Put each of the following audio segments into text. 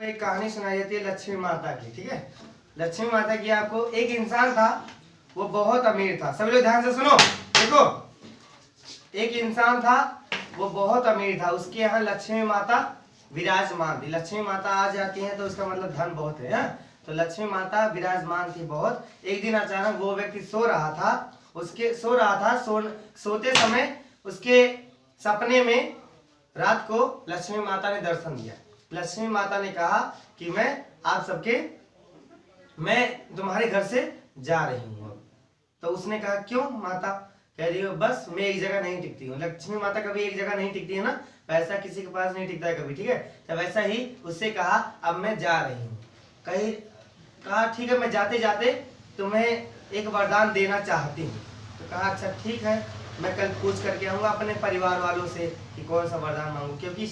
एक कहानी सुनाई जाती है लक्ष्मी माता की। ठीक है, लक्ष्मी माता की आपको एक इंसान था, वो बहुत अमीर था। सभी लोग ध्यान से सुनो। देखो, एक इंसान था, वो बहुत अमीर था। उसके यहाँ लक्ष्मी माता विराजमान थी। लक्ष्मी माता आ जाती है तो उसका मतलब धन बहुत है, हा? तो लक्ष्मी माता विराजमान थी बहुत। एक दिन अचानक वो व्यक्ति सो रहा था। सोते समय उसके सपने में रात को लक्ष्मी माता ने दर्शन दिया। लक्ष्मी माता ने कहा कि मैं तुम्हारे घर से जा रही हूँ। तो उसने कहा क्यों माता? कह रही हो बस मैं एक जगह नहीं टिकती हूँ। लक्ष्मी माता कभी एक जगह नहीं टिकती है ना, पैसा किसी के पास नहीं टिकता है कभी। ठीक है, तो वैसा ही उससे कहा अब मैं जा रही हूँ। कहा ठीक है, मैं जाते जाते तुम्हें एक वरदान देना चाहती हूँ। तो कहा अच्छा ठीक है, मैं कल पूछ करके आऊँगा अपने परिवार वालों से कि कौन सा वरदान मांगू। क्योंकि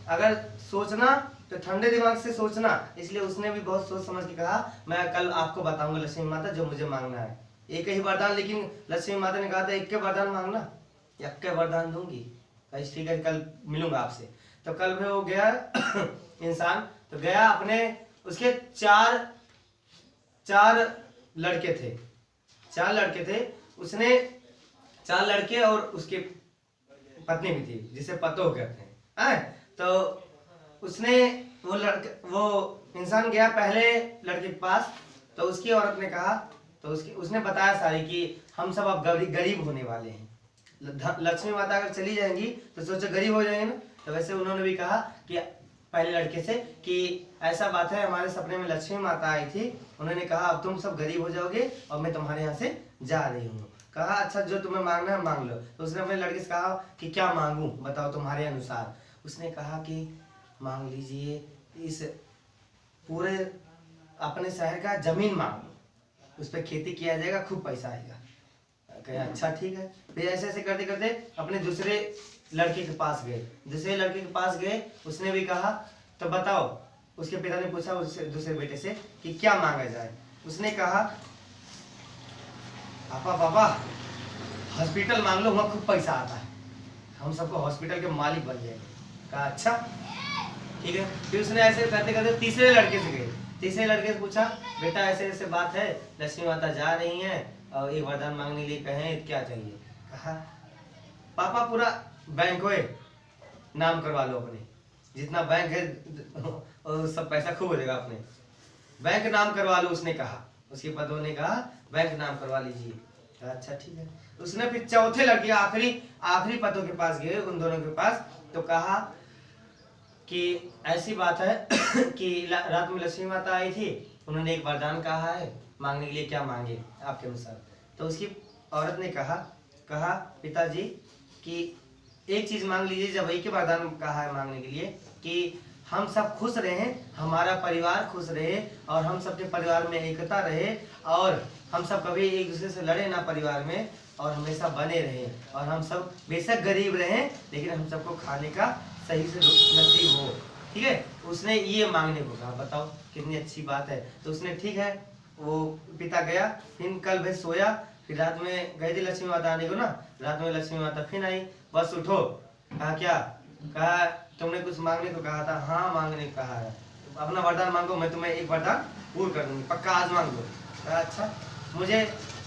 अगर सोचना तो ठंडे दिमाग से सोचना, इसलिए उसने भी बहुत सोच समझ के कहा मैं कल आपको बताऊंगा लक्ष्मी माता जो मुझे मांगना है। एक ही वरदान, लेकिन लक्ष्मी माता ने कहा था एक के वरदान मांगना, एक के वरदान दूंगी। ठीक है, कल मिलूंगा आपसे। तो कल में वो गया इंसान, तो गया अपने, उसके चार लड़के थे। उसने 4 लड़के और उसके पत्नी भी थी, जिसे पतो कहते हैं। तो उसने वो इंसान गया पहले लड़के के पास। तो उसकी औरत ने कहा, तो उसने बताया सारी कि हम सब अब गरीब होने वाले हैं। लक्ष्मी माता अगर चली जाएंगी तो सोचो गरीब हो जाएंगे ना। तो वैसे उन्होंने भी कहा कि पहले लड़के से कि ऐसा बात है, हमारे सपने में लक्ष्मी माता आई थी, उन्होंने कहा अब तुम सब गरीब हो जाओगे और मैं तुम्हारे यहाँ से जा रही हूँ। कहा अच्छा जो तुम्हें मांगना है मांग लो। तो उसने अपने लड़के से कहा कि क्या मांगू बताओ तुम्हारे अनुसार। उसने कहा कि मांग लीजिए इस पूरे अपने शहर का जमीन मांग लो, उस पर खेती किया जाएगा, खूब पैसा आएगा। कहा अच्छा ठीक है। फिर ऐसे ऐसे करते करते अपने दूसरे लड़के के पास गए। उसने भी कहा तो बताओ। उसके पिता ने पूछा उससे दूसरे बेटे से कि क्या मांगा जाए। उसने कहा पापा हॉस्पिटल मांग लो, वहाँ खूब पैसा आता है, हम सबको हॉस्पिटल के मालिक बन जाएंगे। कहा अच्छा ठीक है। फिर उसने ऐसे करते करते तीसरे लड़के से पूछा बेटा ऐसे ऐसे बात है, लक्ष्मी माता जा रही हैं और एक वरदान मांगने के लिए कहे क्या चाहिए। कहा पापा पूरा बैंक नाम करवा लो अपने, जितना बैंक है और सब पैसा खूब हो जाएगा, अपने बैंक नाम करवा लो। उसने कहा, उसके पतों ने कहा बैंक नाम करवा लीजिए। अच्छा ठीक है। उसने फिर चौथे लड़के आखिरी पतों के पास गए, उन दोनों के पास। तो कहा कि ऐसी बात है कि रात में लक्ष्मी माता आई थी, उन्होंने एक वरदान कहा है, मांगने के लिए क्या मांगे आपके अनुसार। तो उसकी औरत ने कहा पिताजी कि एक चीज मांग लीजिए। जब एक ही वरदान कहा है मांगने के लिए कि हम सब खुश रहें, हमारा परिवार खुश रहे और हम सबके परिवार में एकता रहे और हम सब कभी एक दूसरे से लड़े ना परिवार में, और हमेशा बने रहे, और हम सब बेशक गरीब रहें लेकिन हम सबको खाने का सही से नसीब हो। ठीक है, उसने ये मांगने को कहा। बताओ कितनी अच्छी बात है। तो उसने ठीक है, वो पिता गया। फिर कल भाई सोया, फिर रात में गई थी लक्ष्मी माता आने को ना, रात में लक्ष्मी माता फिर आई। बस उठो। कहा क्या? कहा तुमने कुछ मांगने को कहा था। हाँ मांगने को कहा है। तो अपना वरदान मांगो, मैं तुम्हें एक वरदान पूर्ण कर दूंगी, पक्का आज मांग लो। कहा अच्छा, मुझे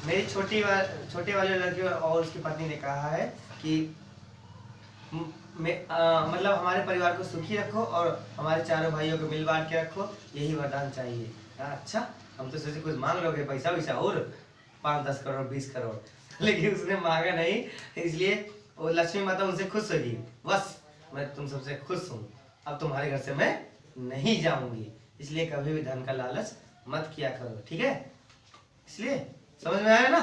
मेरी छोटे वाले लड़के और उसकी पत्नी ने कहा है कि मतलब हमारे परिवार को सुखी रखो और हमारे चारों भाइयों को मिल बांट के रखो, यही वरदान चाहिए। कहा अच्छा, हम तो सोचे कुछ मांग लोगे पैसा वैसा और 5-10 करोड़ 20 करोड़, लेकिन उसने मांगा नहीं। इसलिए वो लक्ष्मी माता उनसे खुश होगी। बस मैं तुम सबसे खुश हूँ, अब तुम्हारे घर से मैं नहीं जाऊंगी। इसलिए कभी भी धन का लालच मत किया करो। ठीक है, इसलिए समझ में आया ना।